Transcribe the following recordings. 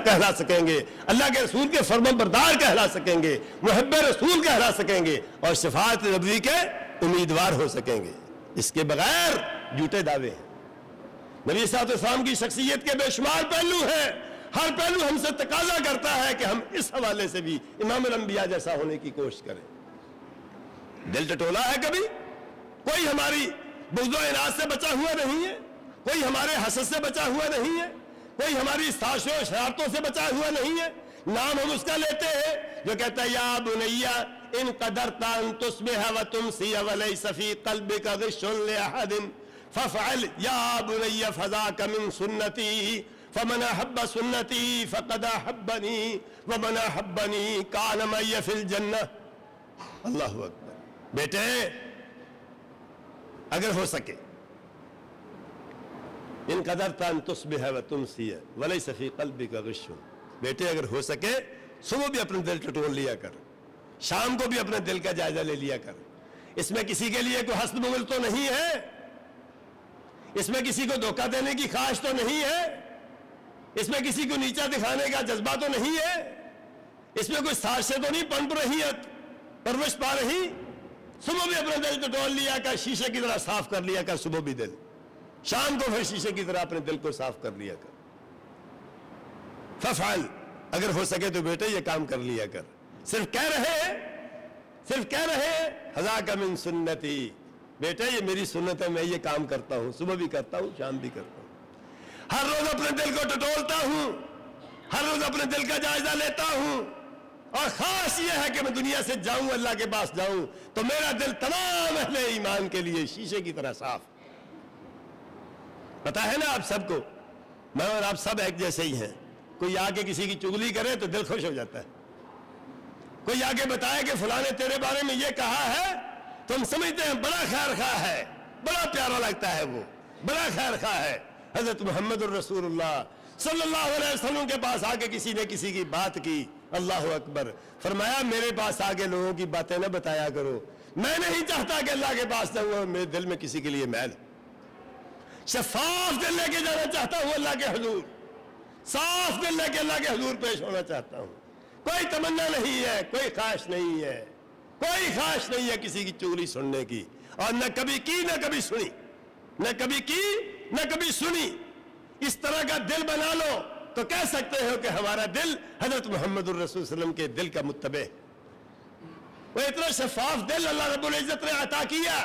کہلا سکیں گے، اللہ کے رسول کے فرمانبردار کہلا سکیں گے، محب رسول کہلا سکیں گے، اور شفاعت نبوی کے امیدوار ہو سکیں گے۔ اس کے بغیر جھوٹے دعوے ہیں۔ نبی صلی اللہ علیہ وسلم کی شخصیت کے بے شمار پہلو ہیں، ہر پہلو ہم سے تقاضا کرتا ہے کہ ہم اس حوالے سے بھی امام الانبیاء جیسا ہونے کی کوشش کریں۔ دل ٹٹولا ہے کبھی؟ کوئی ہماری بغض و عناد سے بچا ہوا نہیں ہے، کوئی ہمارے حسد سے بچا ہوا نہیں ہے، کوئی ہماری سازشوں و شرارتوں سے بچا ہوا نہیں ہے۔ نام ہم اس کا لیتے ہیں جو کہتا ہے یا بنیا ان قدرت ان تصبح وتمسی وليس في قلبك غش لاحد فافعل یا بنی فذاک من سنتی فمن احب سنتی فقد احبنی ومن احبنی کان معی فی الجنہ۔ اللہ اکبر۔ بیٹے اگر ہو سکے ان قدرت ان تصبح وتمسی وليس في قلبك غش، بیٹے اگر ہو سکے صبح بھی اپنے دل ٹٹول لیا کر، شام کو بھی اپنے دل کا جائزہ لے لیا کر۔ اس میں کسی کے لیے کوئی حسد بغل تو نہیں ہے، اس میں کسی کو دھوکہ دینے کی خواہش تو نہیں ہے، اس میں کسی کو نیچا دکھانے کا جذبہ تو نہیں ہے، اس میں کوئی سازشیں تو نہیں پنپ رہی ہے، پرورش پا رہی۔ صبح بھی اپنے دل ٹٹول لیا کر، شیشے کی طرح صاف کر لیا کر صبح بھی دل، شام کو پھر شیشے کی طرح اپنے دل کو صاف کر لیا کر۔ ففعل، اگر ہو سکے تو بیٹے یہ کام کر لیا کر۔ صرف کہہ رہے ہیں حذاک من سنتی، بیٹے یہ میری سنت ہے، میں یہ کام کرتا ہوں، صبح بھی کرتا ہوں، شام بھی کرتا ہوں، ہر روز اپنے دل کو ٹٹولتا ہوں، ہر روز اپنے دل کا جائزہ لیتا ہوں، اور خاص یہ ہے کہ میں دنیا سے جاؤں، اللہ کے پاس جاؤں تو میرا دل تمام اہل ایمان کے لیے شیشے کی طرح صاف۔ پتا ہے نا آپ سب کو، میں اور آپ سب ایک جیسے ہی ہیں۔ کوئی آ کے کسی کی چغلی کرے تو دل خوش ہو جاتا ہے، کوئی آ کے بتائے کہ فلاں نے تیرے بارے میں یہ کہا ہے تو ہم سمجھتے ہیں بڑا خیر خواہ ہے، بڑا پیارا لگتا ہے، وہ بڑا خیر خواہ ہے۔ حضرت محمد الرسول اللہ صلی اللہ علیہ وسلم کے پاس آ کے کسی نے کسی کی بات کی، اللہ اکبر، فرمایا میرے پاس آگے لوگوں کی باتیں نہ بتایا کرو، میں نہیں چاہتا کہ اللہ کے پاس جاؤں اور میرے دل میں کسی کے لیے میل۔ شفاف دل لے کے جانا چاہتا ہوں اللہ کے حضور، صاف دل لے کے اللہ کے حضور پیش ہونا چاہتا ہوں۔ کوئی تمنا نہیں ہے، کوئی خواہش نہیں ہے، کوئی خواہش نہیں ہے کسی کی چغلی سننے کی، اور نہ کبھی کی نہ کبھی سنی، نہ کبھی کی نہ کبھی سنی۔ اس طرح کا دل بنا لو تو کہہ سکتے ہو کہ ہمارا دل حضرت محمد الرسول صلی اللہ علیہ وسلم کے دل کا متبع۔ وہ اتنا شفاف دل اللہ رب العزت نے عطا کیا،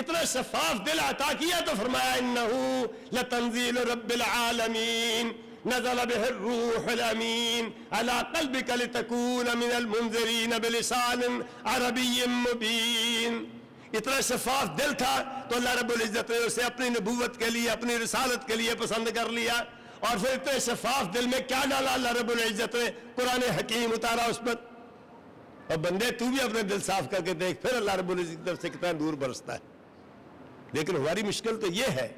اتنا شفاف دل عطا کیا تو فرمایا انہو لتنزیل رب العالمین نزل به الروح الامین علی قلبک لتکون من المنذرین بلسان عربی مبین۔ اتنا شفاف دل تھا تو اللہ رب العزت نے اسے اپنی نبوت کے لیے، اپنی رسالت کے لیے پسند کر لیا، اور پھر اتنے شفاف دل میں کیا ڈالا اللہ رب العزت نے؟ قرآن حکیم اتارا اس پر۔ اور بندے تو بھی اپنے دل صاف کر کے دیکھ، پھر اللہ رب العزت کی طرف سے کتنا نور برستا ہے۔ لیکن ہماری مشکل تو یہ ہے،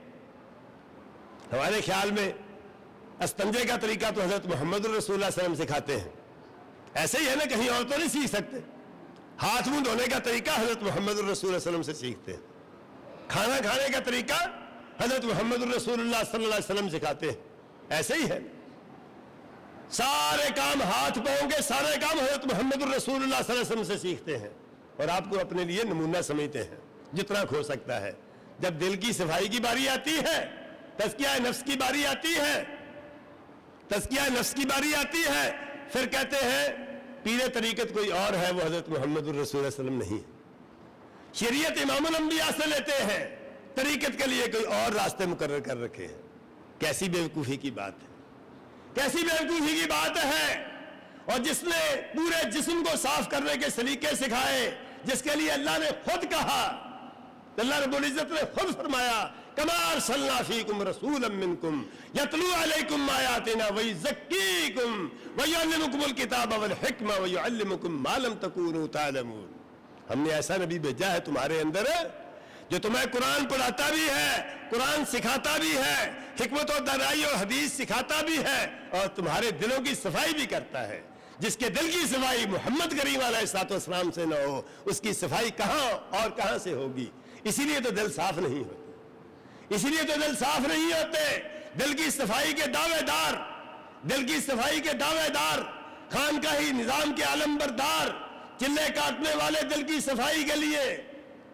ہمارے خیال میں استنجے کا طریقہ تو حضرت محمد الرسول اللہ صلی اللہ علیہ وسلم سکھاتے ہیں، ایسے ہی ہے نا، کہیں اور تو نہیں سیکھ سکتے۔ ہاتھ منہ دھونے کا طریقہ حضرت محمد الرسول صلی اللہ علیہ وسلم سے سیکھتے ہیں، کھانا کھانے کا طریقہ حضرت محمد الرسول اللہ صلی اللہ علیہ وسلم سکھاتے ہیں، ایسے ہی ہے۔ سارے کام ہاتھ پاؤں کے سارے کام حضرت محمد الرسول اللہ صلی اللہ علیہ وسلم سے سیکھتے ہیں، اور آپ کو اپنے لیے نمونہ سمجھتے ہیں جتنا کھو سکتا ہے۔ جب دل کی صفائی کی باری آتی ہے، تزکیہ نفس کی باری آتی ہے، تزکیہ نفس کی باری آتی ہے، پھر کہتے ہیں پیر طریقت کوئی اور ہے، وہ حضرت محمد الرسول صلی اللہ علیہ وسلم نہیں۔ شریعت امام الانبیاء سے لیتے ہیں، طریقت کے لیے کوئی اور راستے مقرر کر رکھے ہیں۔ کیسی بیوقوفی کی بات ہے، کیسی بیوقوفی کی بات ہے۔ اور جس نے پورے جسم کو صاف کرنے کے سلیقے سکھائے، جس کے لیے اللہ نے خود کہا، اللہ رب العزت نے خود فرمایا کما ارسلنا فیکم رسولا منکم یتلو علیکم آیاتنا ویزکیکم ویعلمکم الکتاب والحکمہ ویعلمکم ما لم تکونوا تعلمون۔ ہم نے ایسا نبی بھیجا ہے تمہارے اندر جو تمہیں قرآن پڑھاتا بھی ہے، قرآن سکھاتا بھی ہے، حکمت و دانائی اور حدیث سکھاتا بھی ہے، اور تمہارے دلوں کی صفائی بھی کرتا ہے۔ جس کے دل کی صفائی محمد کریم علیہ الصلوۃ والسلام سے نہ ہو، اس کی صفائی کہاں اور کہاں سے ہوگی؟ اسی لیے تو دل صاف نہیں ہوتے، اسی لیے تو دل صاف نہیں ہوتے۔ دل کی صفائی کے دعوے دار، دل کی صفائی کے دعوے دار، خانقاہی نظام کے علم بردار، چلے کاٹنے والے دل کی صفائی کے لیے،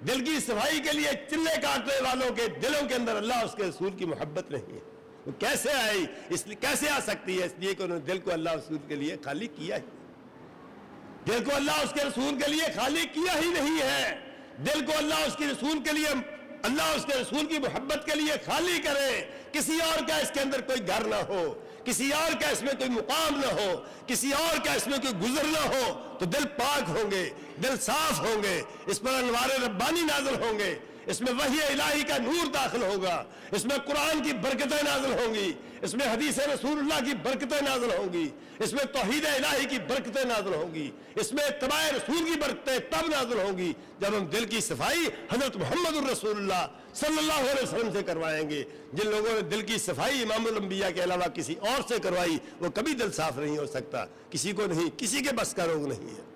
دل کی صفائی کے لیے چلے کاٹنے والوں کے دلوں کے اندر اللہ اس کے رسول کی محبت نہیں ہے، وہ کیسے آئی؟ اس لیے کیسے آ سکتی ہے؟ اس لیے کہ انہوں نے دل کو اللہ رسول کے لیے خالی کیا ہی، دل کو اللہ اس کے رسول کے لیے خالی کیا ہی نہیں ہے۔ دل کو اللہ اس کے رسول کے لیے، اللہ اس کے رسول کی محبت کے لیے خالی کرے، کسی اور کا اس کے اندر کوئی گھر نہ ہو، کسی اور کا اس میں کوئی مقام نہ ہو، کسی اور کا اس میں کوئی گزر نہ ہو، تو دل پاک ہوں گے، دل صاف ہوں گے، اس پر انوار ربانی نازل ہوں گے، اس میں وحی الہی کا نور داخل ہوگا، اس میں قرآن کی برکتیں نازل ہوں گی، اس میں حدیث رسول اللہ کی برکتیں نازل ہوں گی، اس میں توحید الہی کی برکتیں نازل ہوں گی، اس میں اتباع رسول کی برکتیں تب نازل ہوں گی جب ہم دل کی صفائی حضرت محمد الرسول اللہ صلی اللہ علیہ وسلم سے کروائیں گے۔ جن لوگوں نے دل کی صفائی امام الانبیاء کے علاوہ کسی اور سے کروائی، وہ کبھی دل صاف نہیں ہو سکتا، کسی کو نہیں، کسی کے بس کا روگ نہیں ہے۔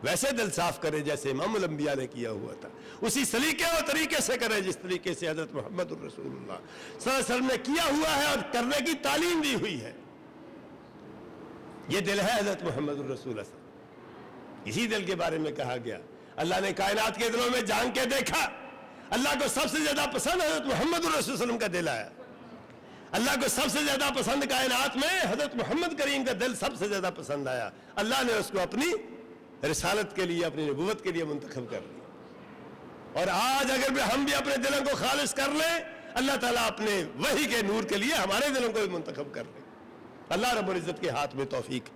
ویسے دل صاف کرے جیسے امام الانبیاء نے کیا ہوا تھا، اسی سلیقے اور طریقے سے کرے جس طریقے سے حضرت محمد الرسول اللہ صلی اللہ علیہ وسلم نے کیا ہوا ہے اور کرنے کی تعلیم دی ہوئی ہے۔ یہ دل ہے حضرت محمد الرسول اللہ، اسی دل کے بارے میں کہا گیا، اللہ نے کائنات کے دلوں میں جھانک کے دیکھا، اللہ کو سب سے زیادہ پسند حضرت محمد الرسول صلی اللہ علیہ وسلم کا دل آیا، اللہ کو سب سے زیادہ پسند کائنات میں حضرت محمد کریم کا دل سب سے زیادہ پسند آیا، اللہ نے اس کو اپنی رسالت کے لیے، اپنی نبوت کے لیے منتخب کر لیا۔ اور آج اگر ہم بھی اپنے دلوں کو خالص کر لیں، اللہ تعالیٰ اپنے وحی کے نور کے لیے ہمارے دلوں کو بھی منتخب کر لیں۔ اللہ رب العزت کے ہاتھ میں توفیق۔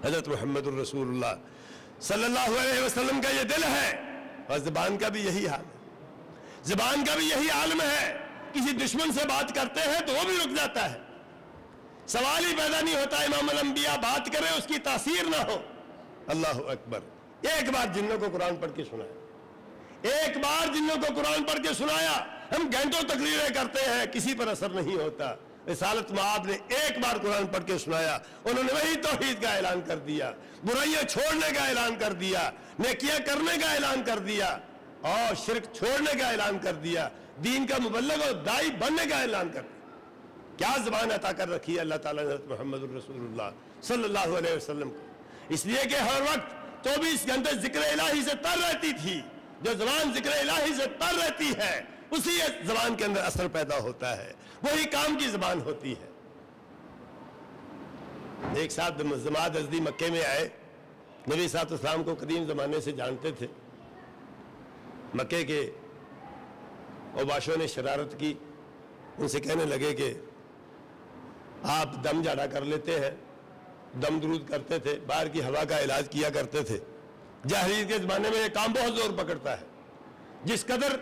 حضرت محمد الرسول اللہ صلی اللہ علیہ وسلم کا یہ دل ہے، اور زبان کا بھی یہی حال ہے، زبان کا بھی یہی عالم ہے۔ کسی دشمن سے بات کرتے ہیں تو وہ بھی رک جاتا ہے، سوال ہی پیدا نہیں ہوتا امام الانبیاء بات کرے اس کی تاثیر نہ ہو۔ اللہ اکبر۔ ایک بار جنوں کو قرآن پڑھ کے سنایا، ایک بار جنوں کو قرآن پڑھ کے سنایا، ہم گھنٹوں تقریریں کرتے ہیں، کسی پر اثر نہیں ہوتا۔ رسالت مآب نے ایک بار قرآن پڑھ کے سنایا، انہوں نے وہی توحید کا اعلان کر دیا، برائیاں چھوڑنے کا اعلان کر دیا، نیکیاں کرنے کا اعلان کر دیا، اور شرک چھوڑنے کا اعلان کر دیا، دین کا مبلغ اور داعی بننے کا اعلان کر دیا۔ کیا زبان عطا کر رکھی ہے اللہ تعالیٰ نے حضرت محمد الرسول اللہ صلی اللہ علیہ وسلم کو، اس لیے کہ ہر وقت 24 گھنٹے ذکر الہی سے تر رہتی تھی۔ جو زبان ذکر الہی سے تر رہتی ہے اسی زبان کے اندر اثر پیدا ہوتا ہے، وہی کام کی زبان ہوتی ہے۔ ایک ساتھ جماعت ازدی مکے میں آئے، نبی صلی اللہ علیہ وسلم کو قدیم زمانے سے جانتے تھے، مکے کے اوباشوں نے شرارت کی، ان سے کہنے لگے کہ آپ دم جھاڑا کر لیتے ہیں، دم درود کرتے تھے، باہر کی ہوا کا علاج کیا کرتے تھے۔ جاہلیت کے زمانے میں یہ کام بہت زور پکڑتا ہے، جس قدر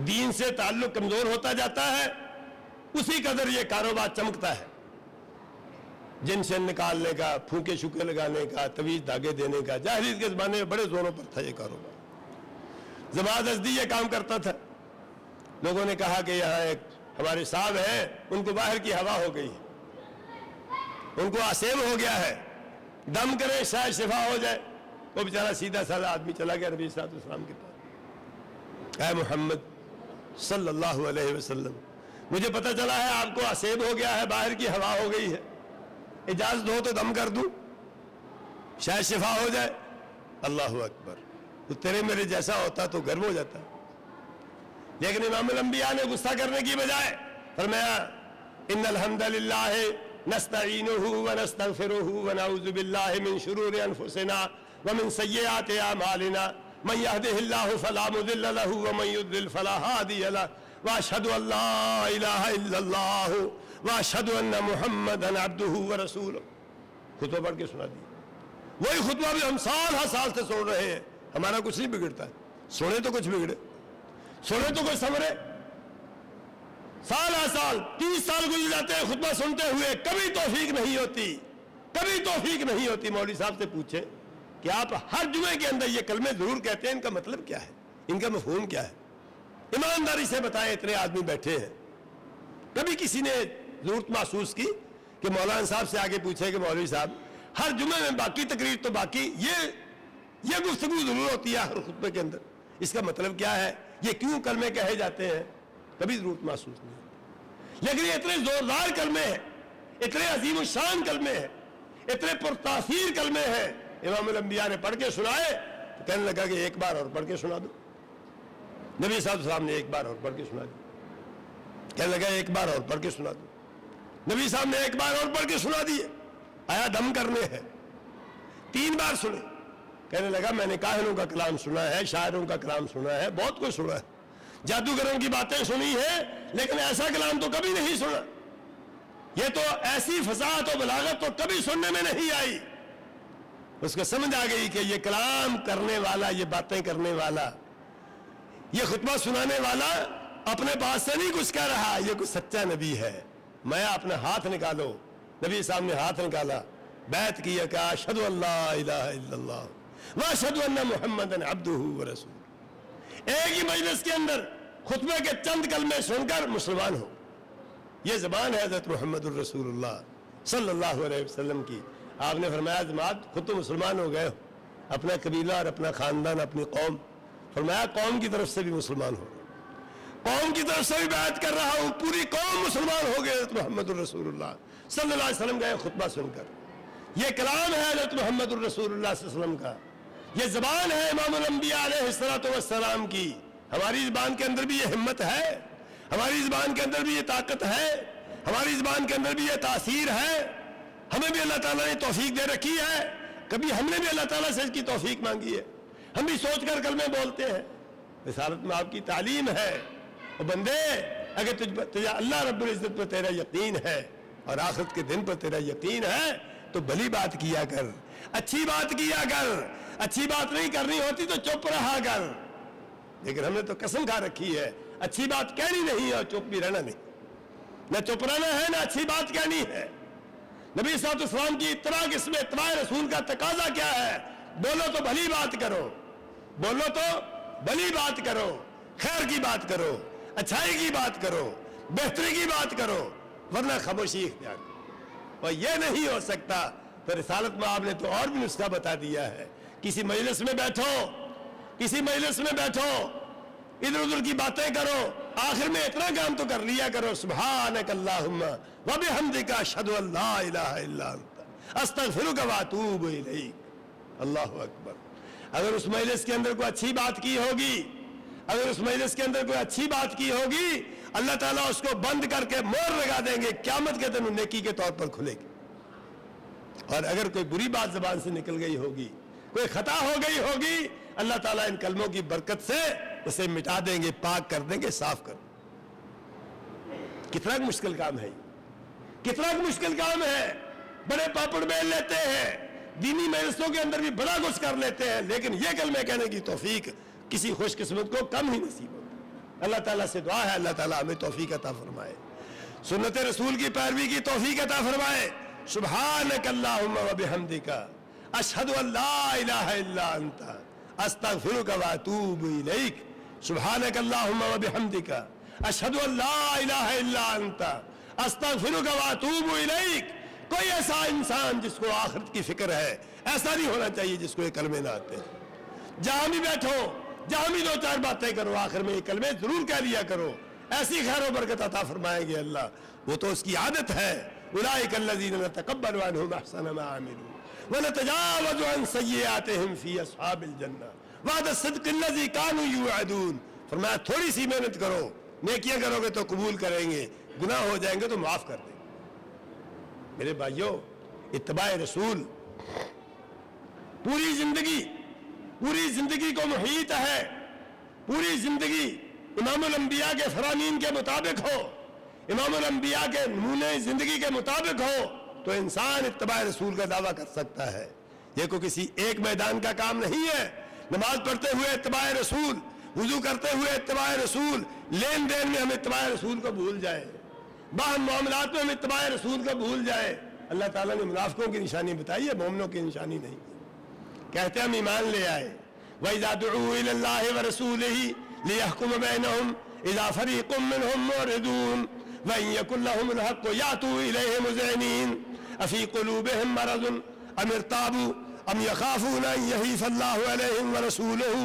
دین سے تعلق کمزور ہوتا جاتا ہے اسی قدر یہ کاروبار چمکتا ہے، جن سے نکالنے کا، پھونکے شوکے لگانے کا، طویل دھاگے دینے کا۔ جاہلیت کے زمانے میں بڑے زوروں پر تھا یہ کاروبار۔ جماعت ازدی یہ کام کرتا تھا۔ لوگوں نے کہا کہ یہاں ایک ہمارے صاحب ہیں، ان کو باہر کی ہوا ہو گئی ہے، ان کو آسیب ہو گیا ہے، دم کرے شاید شفا ہو جائے۔ وہ بیچارہ سیدھا سادہ آدمی چلا گیا نبی صلی اللہ علیہ وسلم کے پاس، اے محمد صلی اللہ علیہ وسلم، مجھے پتہ چلا ہے آپ کو آسیب ہو گیا ہے، باہر کی ہوا ہو گئی ہے، اجازت ہو تو دم کر دوں، شاید شفا ہو جائے۔ اللہ اکبر۔ تو تیرے میرے جیسا ہوتا تو گرم ہو جاتا، لیکن امام الانبیاء نے غصہ کرنے کی بجائے فرمایا ان الحمد للہ نستعینہ ونستغفرہ ونعوذ باللہ من شرور انفسنا ومن سیئات اعمالنا من یہدہ اللہ فلا مضل لہ ومن یضلل فلا ہادی لہ واشہد ان لا الہ الا اللہ واشہد ان محمدا عبدہ ورسولہ۔ خطبہ پڑھ کے سنا دیا، وہی خطبہ بھی ہم سال ہر سال سے سن رہے ہیں، ہمارا کچھ نہیں بگڑتا ہے، سنے تو کچھ بگڑے، سنے تو کوئی سمرے۔ سال ہر سال 30 سال گزر جاتے ہیں خطبہ سنتے ہوئے، کبھی توفیق نہیں ہوتی، کبھی توفیق نہیں ہوتی۔ مولوی صاحب سے پوچھیں کہ آپ ہر جمعے کے اندر یہ کلمے ضرور کہتے ہیں، ان کا مطلب کیا ہے، ان کا مفہوم کیا ہے؟ ایمانداری سے بتائیں، اتنے آدمی بیٹھے ہیں، کبھی کسی نے ضرورت محسوس کی کہ مولانا صاحب سے آگے پوچھے کہ مولوی صاحب ہر جمعے میں باقی تقریر تو باقی یہ گفتگو ضرور ہوتی ہے ہر خطبے کے اندر، اس کا مطلب کیا ہے، یہ کیوں کلمے کہے جاتے ہیں؟ کبھی ضرورت محسوس نہیں، لیکن یہ اتنے زوردار کلمے ہیں، اتنے عظیم الشان کلمے ہیں، اتنے پرتاثیر کلمے ہیں، امام الانبیاء نے پڑھ کے سنائے تو کہنے لگا کہ ایک بار اور پڑھ کے سنا دو۔ نبی صاحب السلام نے ایک بار اور پڑھ کے سنا دی، کہنے لگا ایک بار اور پڑھ کے سنا دو۔ نبی صاحب نے ایک بار اور پڑھ کے سنا دیے، آیا دم کرنے ہیں، 3 بار سنے، کہنے لگا میں نے کاہنوں کا کلام سنا ہے، شاعروں کا کلام سنا ہے، بہت کچھ سنا ہے، جادوگروں کی باتیں سنی ہے، لیکن ایسا کلام تو کبھی نہیں سنا، یہ تو ایسی فصاحت و بلاغت تو کبھی سننے میں نہیں آئی۔ اس کو سمجھ آ گئی کہ یہ کلام کرنے والا، یہ باتیں کرنے والا، یہ خطبہ سنانے والا اپنے پاس سے نہیں کچھ کہہ رہا، یہ کوئی سچا نبی ہے۔ میں اپنا ہاتھ نکالو، نبی صاحب نے ہاتھ نکالا، بیعت کیا کہ اشہد ان لا الہ الا اللہ واشہد ان محمدًا عبدہ ورسولہ۔ ایک ہی مجلس کے اندر خطبے کے چند کلمے سن کر مسلمان ہو۔ یہ زبان ہے حضرت محمد الرسول اللہ صلی اللہ علیہ وسلم کی۔ آپ نے فرمایا جماعت خود تو مسلمان ہو گئے ہو، اپنا قبیلہ اور اپنا خاندان، اپنی قوم، فرمایا قوم کی طرف سے بھی مسلمان ہو، قوم کی طرف سے بھی بیعت کر رہا ہوں، پوری قوم مسلمان ہو گئے حضرت محمد الرسول اللہ صلی اللہ علیہ وسلم کا یہ خطبہ سن کر۔ یہ کلام ہے حضرت محمد الرسول اللہ صلی اللہ علیہ وسلم کا، یہ زبان ہے امام الانبیاء علیہ السلام کی۔ ہماری زبان کے اندر بھی یہ ہمت ہے، ہماری زبان کے اندر بھی یہ طاقت ہے، ہماری زبان کے اندر بھی یہ تاثیر ہے، ہمیں بھی اللہ تعالیٰ نے توفیق دے رکھی ہے، کبھی ہم نے بھی اللہ تعالیٰ سے اس کی توفیق مانگی ہے، ہم بھی سوچ کر کلمے بولتے ہیں۔ رسالت میں آپ کی تعلیم ہے، اور بندے اگر تجھے اللہ رب العزت پر تیرا یقین ہے اور آخرت کے دن پر تیرا یقین ہے تو بھلی بات کیا کر، اچھی بات کیا کر، اچھی بات نہیں کرنی ہوتی تو چپ رہا کر۔ لیکن ہم نے تو قسم کھا رکھی ہے اچھی بات کہنی نہیں ہے اور چپ بھی رہنا نہیں، نہ چپ رہنا ہے نہ اچھی بات کہنی ہے۔ نبی صلی اللہ علیہ وسلم کی اتباع اس میں اتباع رسول کا تقاضا کیا ہے؟ بولو تو بھلی بات کرو، بولو تو بھلی بات کرو، خیر کی بات کرو، اچھائی کی بات کرو، بہتری کی بات کرو، ورنہ خاموشی اختیار کرو۔ اور یہ نہیں ہو سکتا تو رسالت میں آپ نے تو اور بھی نسخہ بتا دیا ہے۔ کسی مجلس میں بیٹھو، کسی مجلس میں بیٹھو، ادھر ادھر کی باتیں کرو، آخر میں اتنا کام تو کر لیا کرو، سبحانک اللہم وبحمدک اشہد ان لا الہ الا انت استغفرک واتوب الیک۔ اللہ اکبر۔ اگر اس مجلس کے اندر کوئی اچھی بات کی ہوگی، اگر اس مجلس کے اندر کوئی اچھی بات کی ہوگی، اللہ تعالیٰ اس کو بند کر کے مہر لگا دیں گے، قیامت کے دن نیکی کے طور پر کھلے گی۔ اور اگر کوئی بری بات زبان سے نکل گئی ہوگی، کوئی خطا ہو گئی ہوگی، اللہ تعالیٰ ان کلموں کی برکت سے اسے مٹا دیں گے، پاک کر دیں گے، صاف کر دیں گے۔ کتنا مشکل کام ہے، کتنا مشکل کام ہے۔ بڑے پاپڑ بیل لیتے ہیں، دینی مجلسوں کے اندر بھی بڑا کچھ کر لیتے ہیں، لیکن یہ کلمے کہنے کی توفیق کسی خوش قسمت کو کم ہی نصیب ہوتی۔ اللہ تعالیٰ سے دعا ہے اللہ تعالیٰ ہمیں توفیق عطا فرمائے، سنت رسول کی پیروی کی توفیق عطا فرمائے۔ سبحانک اللہم وبحمدک اشہد ان لا الہ الا انت استغفرک واتوب الیک۔ سبحانک اللہم وبحمدک اشہد ان لا الہ الا انت استغفرک واتوب الیک۔ کوئی ایسا انسان جس کو آخرت کی فکر ہے ایسا نہیں ہونا چاہیے جس کو یہ کلمے نہ آتے ہیں۔ جہاں بھی بیٹھو، جہاں بھی 2-4 باتیں کرو، آخر میں یہ کلمے ضرور کہہ لیا کرو، ایسی خیر و برکت عطا فرمائیں گے اللہ، وہ تو اس کی عادت ہے۔ اولئک الذین نتقبل عنہم احسن ما عملوا ونتجاوز عن سیئاتہم فی اصحاب الجنہ وعد الصدق الذی کانوا یوعدون۔ فرمایا تھوڑی سی محنت کرو، نیکیاں کرو گے تو قبول کریں گے، گناہ ہو جائیں گے تو معاف کر دیں گے۔ میرے بھائیوں، اتباع رسول پوری زندگی کو محیط ہے، پوری زندگی امام الانبیاء کے فرامین کے مطابق ہو، امام الانبیاء کے نمونے زندگی کے مطابق ہو تو انسان اتباع رسول کا دعویٰ کر سکتا ہے۔ یہ کوئی کسی ایک میدان کا کام نہیں ہے۔ نماز پڑھتے ہوئے اتباع رسول، وضو کرتے ہوئے اتباع رسول، لین دین میں ہم اتباع رسول کو بھول جائیں، باہم معاملات میں ہم اتباع رسول کو بھول جائیں۔ اللہ تعالیٰ نے منافقوں کی نشانی بتائی ہے، مومنوں کی نشانی نہیں۔ کہتے ہم ایمان لے آئے، وَإِذَا دُعُوا إِلَى اللَّهِ وَرَسُولِهِ لِيَحْكُمَ بَيْنَهُمْ إِذَا فَرِيقٌ مِّنْهُمْ مُعْرِضُونَ وَإِن يَكُن لَّهُمُ الْحَقُّ يَأْتُوا إِلَيْهِ مُذْعِنِينَ أَفِي قُلُوبِهِم مَّرَضٌ أَمِ ارْتَابُوا أَمْ يَخَافُونَ أَن يَحِيفَ اللَّهُ عَلَيْهِمْ وَرَسُولُهُ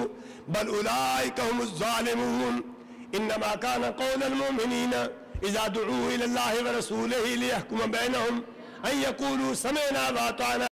بَلْ أُولَٰئِكَ هُمُ الظَّالِمُونَ إِنَّمَا كَانَ قَوْلَ الْمُؤْمِنِينَ اذا دعوا الى اللہ ورسولہ لیحکم بینہم ان یقولوا سمعنا واطعنا